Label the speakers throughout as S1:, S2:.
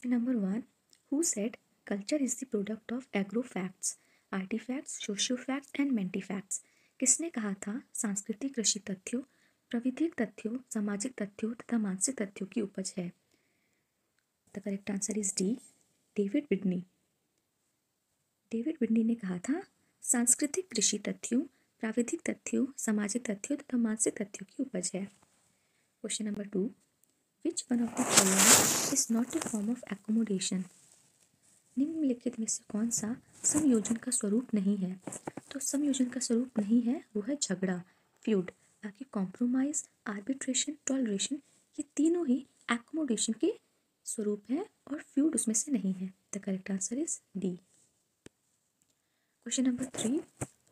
S1: Number 1. Who said culture is the product of agro-facts, artifacts, socio-facts and menti-facts? किसने कहा था सांस्कृतिक कृषि तथ्यों, प्राविधिक तथ्यों, सामाजिक तथ्यों तथा मानसिक तथ्यों की उपज है? The correct answer is D. David Widney. David Widney ने कहा था सांस्कृतिक कृषि तथ्यों, प्राविधिक तथ्यों, सामाजिक तथ्यों तथा मानसिक तथ्यों की उपज है. Question number 2. Which one of the following is not a form of accommodation? निम्नलिखित में से कौन सा समयोजन का स्वरूप नहीं है? तो समयोजन का स्वरूप नहीं है वो है झगड़ा, फ्यूड. बाकी कॉम्प्रोमाइज, आर्बिट्रेशन, टॉलरेशन ये तीनों ही एकोमोडेशन के स्वरूप है और फ्यूड उसमें से नहीं है. The correct answer is D. Question number 3.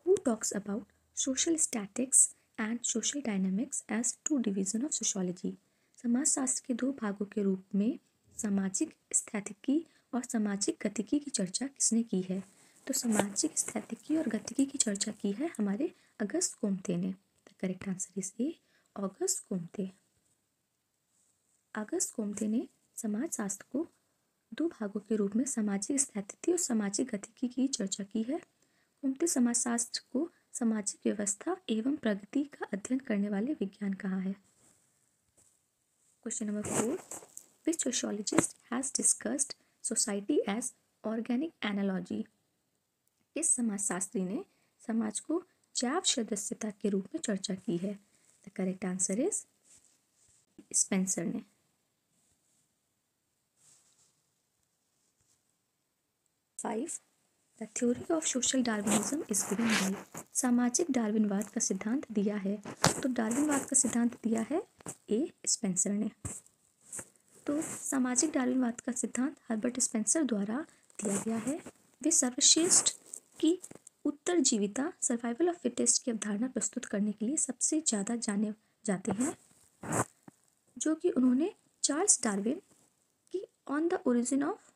S1: Who talks about social statics and social dynamics as two division of sociology? समाजशास्त्र के दो भागों के रूप में सामाजिक स्थितिकी और सामाजिक गतिकी की चर्चा किसने की है? तो सामाजिक स्थितिकी और गतिकी की चर्चा की है हमारे अगस्त कोम्ते ने. The correct answer is A. Auguste Comte. Auguste Comte ने समाजशास्त्र को दो भागों के रूप में सामाजिक स्थिति और सामाजिक गतिकी की चर्चा की है. कोम्ते समाजशास्त्र को सामाजिक व्यवस्था एवं प्रगति का अध्ययन करने वाले विज्ञान कहा है. Question number 4. Which sociologist has discussed society as organic analogy? किस समाजशास्त्री ने समाज को जैव सदस्यता के रूप में चर्चा की है? The correct answer is Spencer ने. 5. The theory of social Darwinism is given by. सामाजिक डार्विनवाद का सिद्धांत दिया है. तो डार्विनवाद का सिद्धांत दिया है ए. स्पेंसर ने. तो सामाजिक डार्विनवाद का सिद्धांत हर्बर्ट स्पेंसर द्वारा दिया गया है. वे सर्वश्रेष्ठ की उत्तरजीविता, सर्वाइवल ऑफ फिटेस्ट की अवधारणा प्रस्तुत करने के लिए सबसे ज़्यादा जाने जाते हैं, जो कि उन्होंने चार्ल्स डार्विन की on the origin of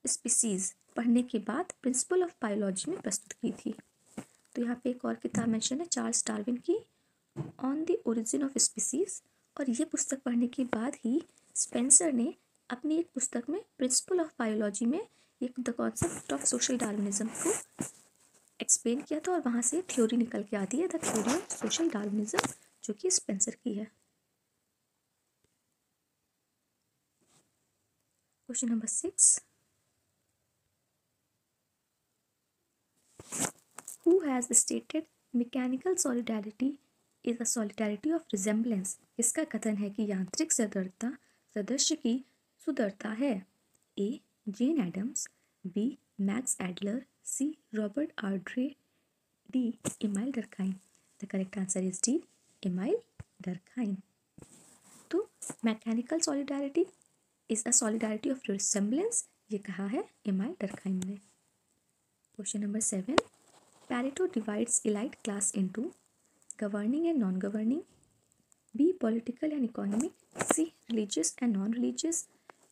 S1: species पढ़ने के बाद प्रिंसिपल ऑफ बायोलॉजी में प्रस्तुत की थी. तो यहाँ पे एक और किताब मेंशन है चार्ल्स डार्विन की on the origin of species, और ये पुस्तक पढ़ने के बाद ही स्पेंसर ने अपनी एक पुस्तक में प्रिंसिपल ऑफ बायोलॉजी में एक the concept of social Darwinism को एक्सप्लेन किया था और वहाँ से थ्योरी निकल के आती है the theory of social Darwinism, जो कि स्पेंसर की है. Question number 6. Who has stated mechanical solidarity is a solidarity of resemblance? इसका कथन है कि यांत्रिक सदृढ़ता सदस्य की सुदृढ़ता है. A. Jane Addams, B. Max Adler, C. Robert Ardrey, D. Emile Durkheim. The correct answer is D. Emile Durkheim. तो mechanical solidarity is a solidarity of resemblance, ये कहा है इमाइल डर्खाइम ने. Question number 7. Pareto divides elite class into governing and non-governing, B. political and economic, C. religious and non-religious,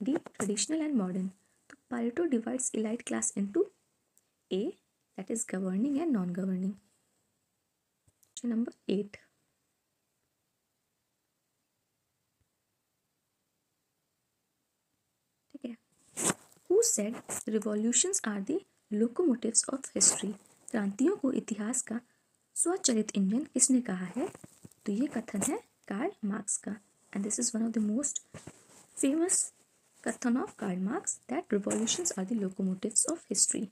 S1: D. traditional and modern. तो Pareto divides elite class into A, that is governing and non-governing. Question number 8. ठीक है. Who said revolutions are the locomotives of history? क्रांतियों को इतिहास का स्वचालित engine किसने कहा है? तो ये कथन है कार्ल मार्क्स का. And this is one of the most famous कथन of Karl Marx that revolutions are the locomotives of history.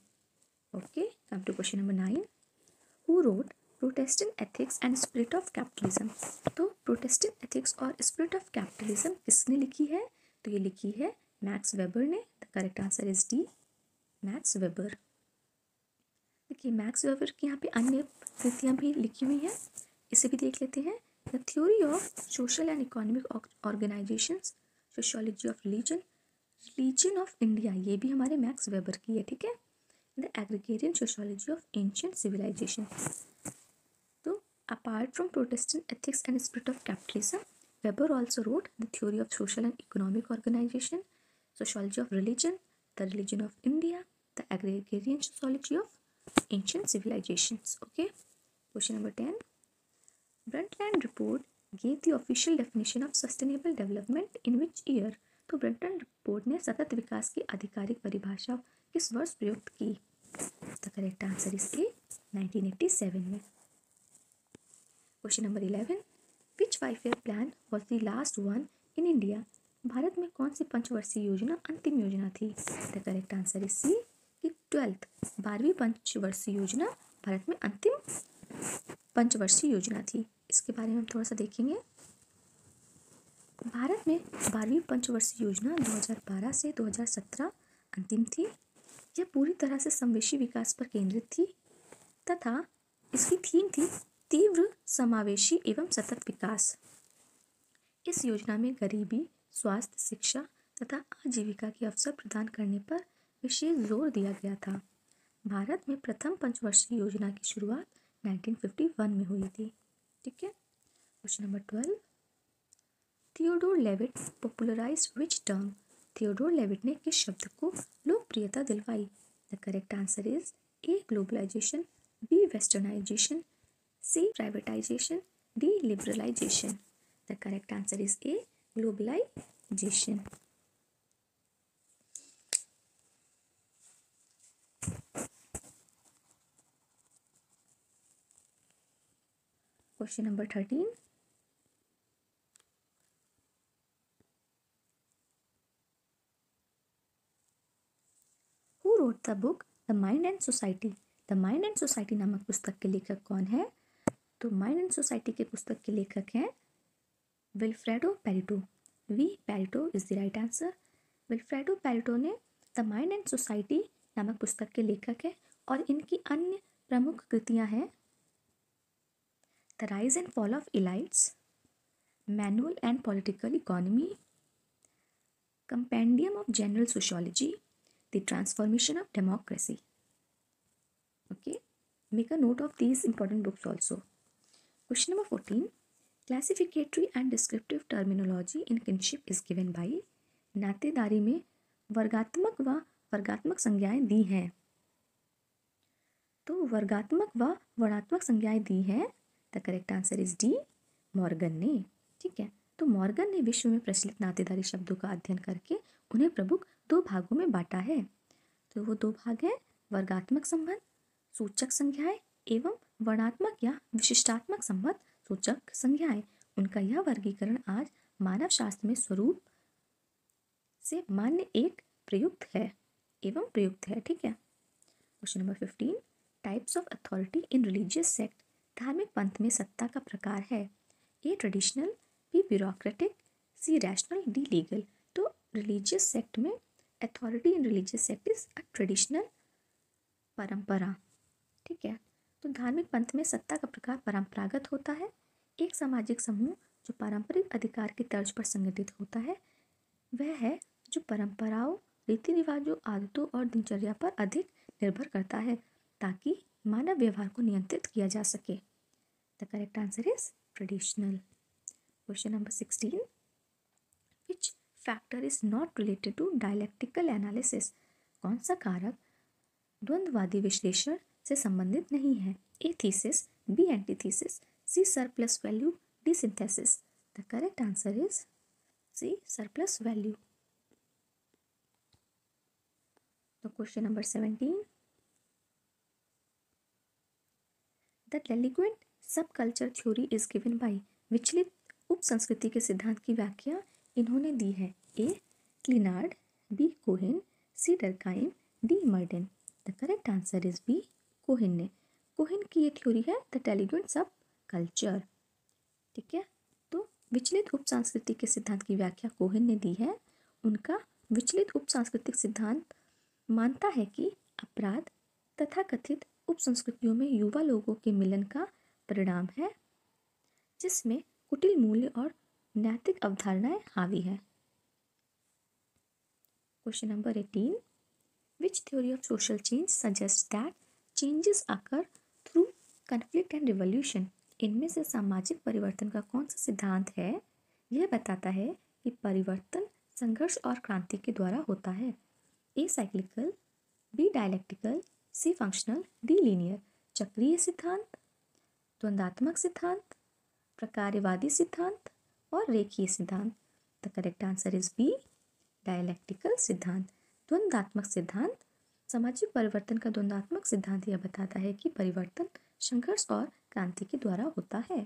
S1: Okay, come to question number 9. Who wrote Protestant ethics and spirit of capitalism? तो Protestant ethics और spirit of capitalism किसने लिखी है? तो ये लिखी है मैक्स वेबर ने. The correct answer is D. Max Weber. देखिए मैक्स वेबर की यहाँ पे अन्य कृतियाँ भी लिखी हुई हैं, इसे भी देख लेते हैं. The theory of social and economic organizations, sociology of religion, religion of India, ये भी हमारे मैक्स वेबर की है. ठीक है. The agrarian sociology of ancient civilization. तो apart from Protestant ethics and spirit of capitalism, Weber also wrote the theory of social and economic organization, sociology of religion, the religion of India, the agrarian sociology of ancient civilizations. Okay. Question number 10. Brundtland report gave the official definition of sustainable development in which year? तो Brenton report ने सतत विकास की आधिकारिक परिभाषा किस वर्ष प्रयुक्त की? The correct answer is A 1987 में। Question number 11, which 5-year plan was the last one in India? Bharat में कौन सी पंचवर्षीय योजना अंतिम योजना थी? The correct answer is C कि 12वीं पंचवर्षीय योजना भारत में अंतिम पंचवर्षीय योजना थी। इसके बारे में हम थोड़ा सा देखेंगे। भारत में 12वीं पंचवर्षीय योजना 2012 से 2017 अंतिम थी। यह पूरी तरह से समावेशी विकास पर केंद्रित थी तथा इसकी थीम थी तीव्र समावेशी एवं सतत विकास। इस योजना में गरीबी, स्वास्थ्य, शिक्षा तथा आजीविका के अवसर प्रदान करने पर विशेष जोर दिया गया था। भारत में प्रथम पंचवर्षीय योजना की शुरुआत 1951 में हुई थी। ठीक है। Question number 12, Theodore Levitt popularised which term? Theodore Levitt ने किस शब्द को लोकप्रियता दिलवाई? The correct answer is A globalisation, B westernisation, C privatisation, D liberalisation. The correct answer is A globalisation. Question number 13, who wrote the book the mind and society? The mind and society नामक पुस्तक के लेखक कौन है? तो mind and society के पुस्तक के लेखक हैं Vilfredo Pareto. V Pareto is the right answer. Vilfredo Pareto ने द माइंड एंड सोसाइटी नामक पुस्तक के लेखक है और इनकी अन्य प्रमुख कृतियां हैं the rise and fall of elites, manual and political economy, compendium of general sociology, the transformation of democracy. Okay, make a note of these important books also. Question number 14, classificatory and descriptive terminology in kinship is given by? नातेदारी में वर्गात्मक व वर्गात्मक संज्ञाएं दी हैं। तो वर्गात्मक व वर्णात्मक संज्ञाएं दी हैं। The correct answer is D, Morgan ने। ठीक है, तो मॉर्गन ने विश्व में प्रचलित नातेदारी शब्दों का अध्ययन करके उन्हें प्रमुख 2 भागों में बांटा है। तो वो 2 भाग हैं वर्गात्मक संबंध सूचक संज्ञाएं एवं वर्णात्मक या विशिष्टात्मक संबंध सूचक संज्ञाएं। उनका यह वर्गीकरण आज मानव शास्त्र में स्वरूप से मान्य एक प्रयुक्त है एवं प्रयुक्त है। ठीक है। Question number 15, types of authority in religious sect? धार्मिक पंथ में सत्ता का प्रकार है A traditional, B bureaucratic, C rational, D legal. तो रिलीजियस सेक्ट में authority in religious sect is a traditional, परंपरा। ठीक है, तो धार्मिक पंथ में सत्ता का प्रकार परंपरागत होता है। एक सामाजिक समूह जो पारंपरिक अधिकार की तर्ज पर संगठित होता है वह है जो परंपराओं, रीति रिवाजों, आदतों और दिनचर्या पर अधिक निर्भर करता है ताकि मानव व्यवहार को नियंत्रित किया जा सके। The correct answer is traditional. Question number 16, which factor is not related to dialectical analysis? कौन सा कारक द्वंद्ववादी विश्लेषण से संबंधित नहीं है? A thesis, B antithesis, C surplus value, D synthesis. The correct answer is C surplus value. तो question number 17, the delinquent subculture theory is given by? विचलित उप संस्कृति के सिद्धांत की व्याख्या इन्होंने दी है A Clinard, B Cohen, C Durkheim, D Merton. The correct answer is B Cohen ने। कोहेन की ये थ्योरी है द डेलिक्वेंट सब कल्चर। ठीक है, तो विचलित उप सांस्कृतिक के सिद्धांत की व्याख्या कोहेन ने दी है। उनका विचलित उप सांस्कृतिक सिद्धांत मानता है कि अपराध तथा कथित उप संस्कृतियों में युवा लोगों के मिलन का परिणाम है जिसमें कुटिल मूल्य और नैतिक अवधारणाएं हावी है। Question number 18, which theory of social change suggest that changes occur through conflict and revolution? इनमें से सामाजिक परिवर्तन का कौन सा सिद्धांत है यह बताता है कि परिवर्तन संघर्ष और क्रांति के द्वारा होता है? A cyclical, B dialectical, C functional, D linear. चक्रीय सिद्धांत, द्वंद्वात्मक सिद्धांत, प्रकार्यवादी सिद्धांत और रेखीय सिद्धांत। The correct answer is B dialectical सिद्धांत, द्वंद्वात्मक सिद्धांत। सामाजिक परिवर्तन का द्वंद्वात्मक सिद्धांत यह बताता है कि परिवर्तन संघर्ष और क्रांति के द्वारा होता है।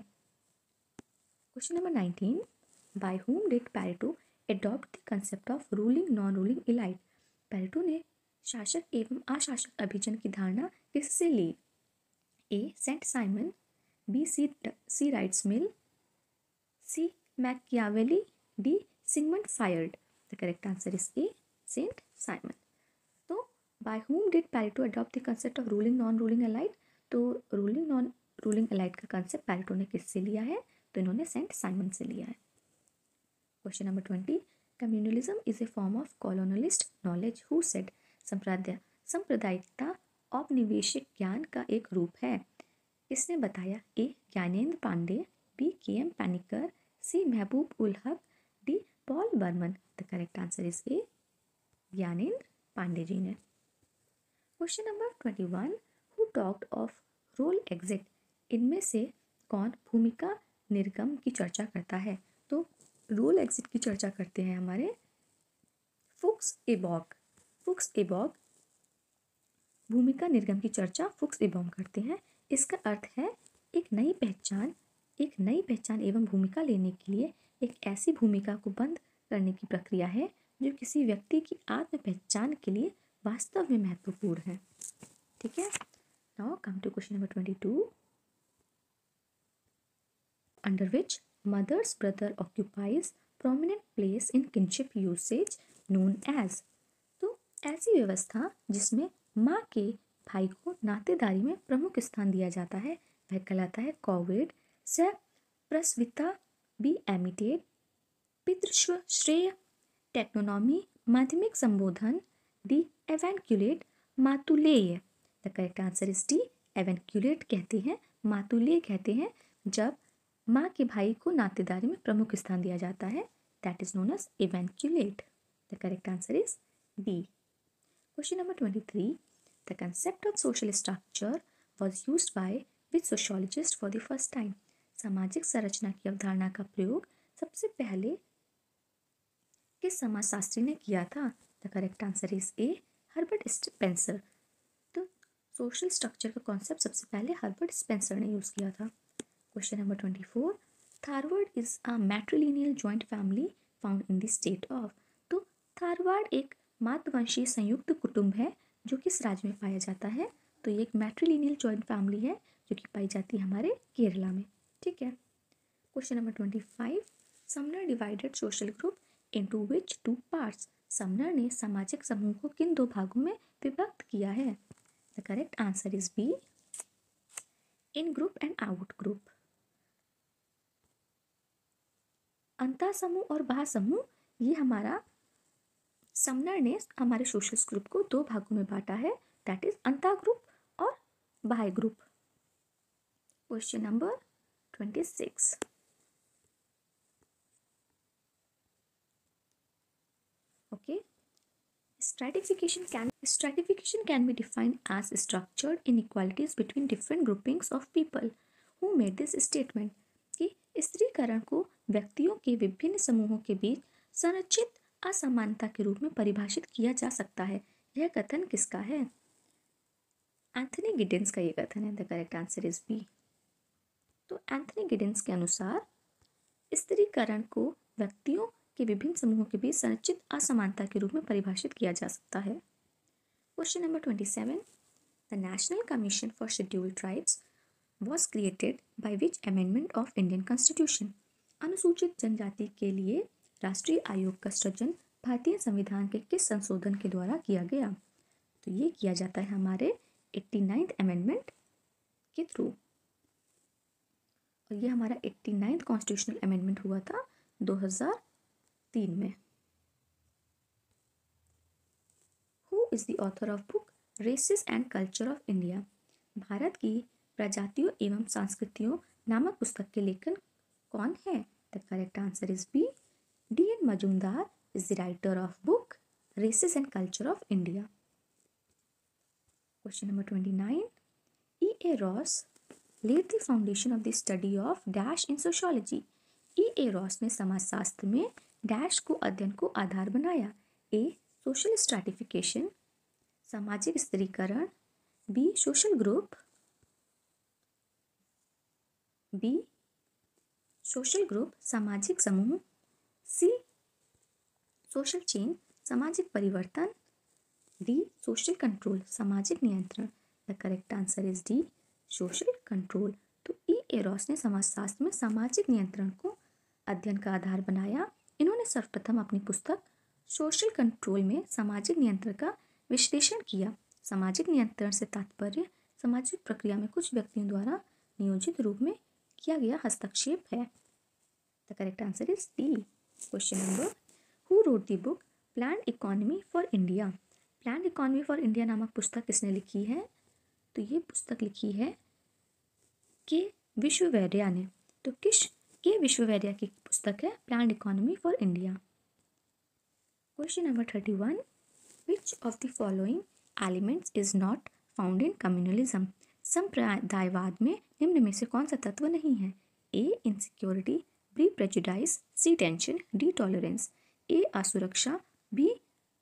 S1: Question number 19, by whom did Pareto adopt the concept of ruling non-ruling elite? Pareto ने शासक एवं अशासक अभिजन की धारणा किससे ली? A Saint Simon, B C Wrights Mill, C Machiavelli, D Sigmund Freud. The correct answer is A Saint Simon. तो by whom did Pareto adopt the concept of ruling non-ruling elite? तो रूलिंग नॉन रूलिंग एलाइट का concept Pareto ने किससे लिया है? तो इन्होंने Saint Simon से लिया है। Question number 20, communalism is a form of colonialist knowledge who said? सांप्रदायिकता औपनिवेशिक ज्ञान का एक रूप है, किसने बताया? A Gyanendra Pandey, B K M. Panikkar, C Mahbub ul Haq, D Paul Burman. The correct answer is A Gyanendra Pandey ji ने। Question number 21, who talked of role exit? इनमें से कौन भूमिका निर्गम की चर्चा करता है? तो रोल एग्जिट की चर्चा करते हैं हमारे फुक्स एबॉग। फुक्स एबॉग भूमिका निर्गम की चर्चा फुक्स एबॉग करते हैं। इसका अर्थ है एक नई पहचान एवं भूमिका लेने के लिए एक ऐसी भूमिका को बंद करने की प्रक्रिया है जो किसी व्यक्ति की आत्म पहचान के लिए वास्तव में महत्वपूर्ण है। ठीक है, now come to question number 22, under which mother's brother occupies prominent place in kinship usage known as? तो ऐसी व्यवस्था जिसमें माँ के भाई को नातेदारी में प्रमुख स्थान दिया जाता है वह कहलाता है कॉवेड, स प्रस्विता, बी एमिटेड, पितृश्व श्रेय, टेक्नोनॉमी, माध्यमिक संबोधन, डी एवेंक्यूलेट, मातुलेय। The correct answer is D avunculate कहते हैं, मातुलेय कहते हैं जब माँ के भाई को नातेदारी में प्रमुख स्थान दिया जाता है, that is known as avunculate. The correct answer is B. Question number 23, the concept of social structure was used by which sociologist for the first time? सामाजिक संरचना की अवधारणा का प्रयोग सबसे पहले किस समाजशास्त्री ने किया था? The correct answer is A Herbert Spencer. तो सोशल स्ट्रक्चर का कॉन्सेप्ट सबसे पहले हर्बर्ट स्पेंसर ने यूज किया था। Question number 24, tharavad is a matrilineal joint family found in the state of? तो थारवार्ड एक मातृवंशीय संयुक्त कुटुंब है जो किस राज्य में पाया जाता है? तो ये एक मैट्रिलिनियल जॉइंट फैमिली है जो कि पाई जाती है हमारे केरला में। ठीक है, question number 25, Sumner divided social group into विच टू पार्ट्स? समनर ने सामाजिक समूह को किन दो भागों में विभक्त किया है? The correct answer is B, in group and out group. अंतः समूह और बाह्य समूह, ये हमारा समनर ने हमारे सोशल ग्रुप को दो भागों में बांटा है, दैट इज अंतः ग्रुप और बाह्य group. Question number 26, okay, stratification can be defined as structured inequalities between different groupings of people. Who made this statement? कि स्त्रीकरण को व्यक्तियों के विभिन्न समूहों के बीच संरचित असमानता के रूप में परिभाषित किया जा सकता है। यह कथन किसका है? एंथनी गिडेंस का ये कथन है। The correct answer is B. तो एंथनी गिडेंस के अनुसार स्त्रीकरण को व्यक्तियों के विभिन्न समूहों के बीच संरचित असमानता के रूप में परिभाषित किया जा सकता है। Question number 27, the national commission for scheduled tribes was created by which amendment of Indian Constitution? अनुसूचित जनजाति के लिए राष्ट्रीय आयोग का सृजन भारतीय संविधान के किस संशोधन के द्वारा किया गया? तो ये किया जाता है हमारे 89th अमेंडमेंट के थ्रू, और ये हमारा 89th कॉन्स्टिट्यूशनल अमेंडमेंट हुआ था 2003 में। Who is the author of book Races and Culture of India? Bharat की प्रजातियों एवं संस्कृतियों नामक पुस्तक के लेखक कौन है? The correct answer is B, D N. Majumdar is the writer of book races and culture of India. Question number 29, E.A. Ross laid the foundation of the study of dash in sociology. E.A. Ross ने समाजशास्त्र में dash को अध्ययन को आधार बनाया। ए social stratification, सामाजिक स्त्रीकरण, B social group, B social group सामाजिक समूह, सी सोशल चेंज सामाजिक परिवर्तन, डी सोशल कंट्रोल सामाजिक नियंत्रण। The correct answer is D social control. तो ई एरोस ने समाजशास्त्र में सामाजिक नियंत्रण को अध्ययन का आधार बनाया। इन्होंने सर्वप्रथम अपनी पुस्तक सोशल कंट्रोल में सामाजिक नियंत्रण का विश्लेषण किया। सामाजिक नियंत्रण से तात्पर्य सामाजिक प्रक्रिया में कुछ व्यक्तियों द्वारा नियोजित रूप में किया गया हस्तक्षेप है। The correct answer is D. Question number, who wrote the book planned economy for India. Planned economy for India नामक पुस्तक किसने लिखी है? तो ये पुस्तक लिखी है के विश्ववैद्या ने। तो किस के विश्ववैद्या की पुस्तक है planned economy for India. Question number 31, which of the following elements is not found in communalism. संप्रदायवाद में निम्न में से कौन सा तत्व नहीं है? A insecurity, B prejudice, C tension, D tolerance. A असुरक्षा, बी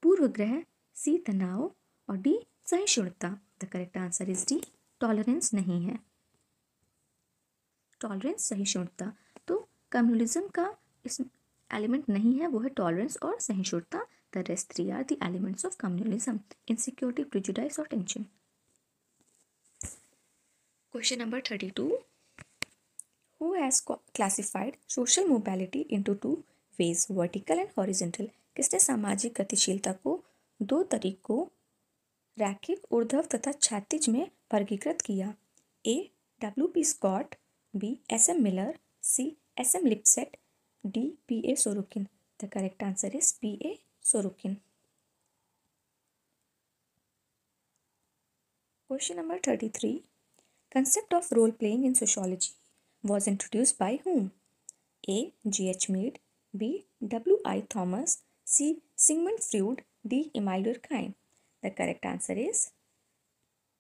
S1: पूर्वग्रह, सी तनाव और डी सहिष्णुता। The correct answer is D tolerance नहीं है। टॉलरेंस सहिष्णुता। तो कम्युनलिज्म का इस एलिमेंट नहीं है, वो है टॉलरेंस और सहिष्णुता। The rest three are the elements of communalism, insecurity, prejudice और tension. Question number 32, who has classified social mobility into two ways, vertical and horizontal. किसने सामाजिक गतिशीलता को दो तरीकों रैखिक, ऊर्ध्व तथा क्षैतिज में वर्गीकृत किया? A W P. Scott, B S M. Miller, C S M. Lipset, D P A. Sorokin. The correct answer is P A. Sorokin. Question number 33, concept of role playing in sociology was introduced by whom? A. G.H. Mead, B. W.I. Thomas, C. Sigmund Freud, D. Emile Durkheim. The correct answer is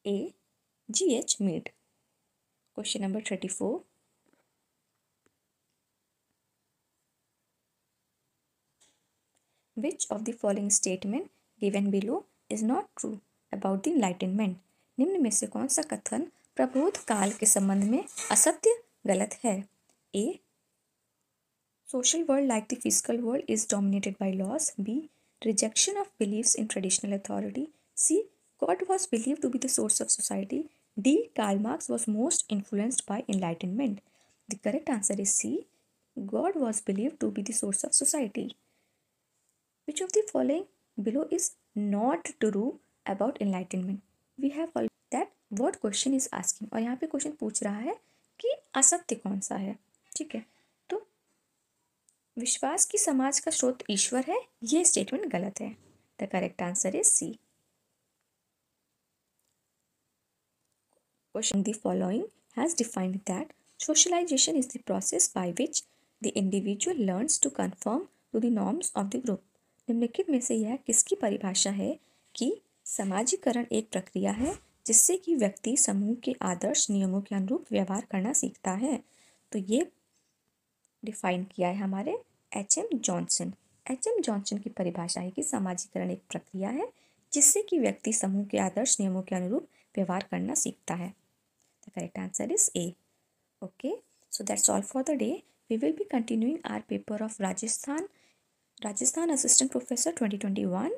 S1: A. G.H. Mead. Question number 34. Which of the following statement given below is not true about the Enlightenment? निम्न में से कौन सा कथन प्रबोध काल के संबंध में असत्य, गलत है? A. Social world like the physical world is dominated by laws. B. Rejection of beliefs in traditional authority. C. God was believed to be the source of society. D. Karl Marx was most influenced by Enlightenment. The correct answer is C. God was believed to be the source of society. Which of the following below is not true about Enlightenment? We have already that what question is asking, और यहाँ पे question पूछ रहा है कि असत्य कौन सा है। ठीक है, तो विश्वास की समाज का स्रोत ईश्वर है, ये स्टेटमेंट गलत है। The correct answer is C. Question the following has defined that socialization is the process by which the individual learns to conform to the norms of the group. निम्नलिखित में से यह किसकी परिभाषा है कि समाजीकरण एक प्रक्रिया है जिससे कि व्यक्ति समूह के आदर्श नियमों के अनुरूप व्यवहार करना सीखता है? तो ये डिफाइन किया है हमारे एच.एम. जॉनसन। एच.एम. जॉनसन की परिभाषा है कि समाजीकरण एक प्रक्रिया है जिससे कि व्यक्ति समूह के आदर्श नियमों के अनुरूप व्यवहार करना सीखता है। The correct answer is A. Okay, so that's all for the day. We will be continuing our paper of Rajasthan assistant professor 2021.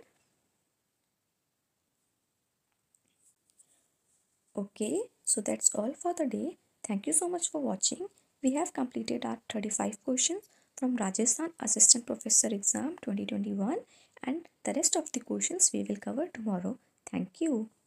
S1: Okay, so that's all for the day. Thank you so much for watching. We have completed our 35 questions from Rajasthan Assistant Professor Exam 2021, and the rest of the questions we will cover tomorrow. Thank you.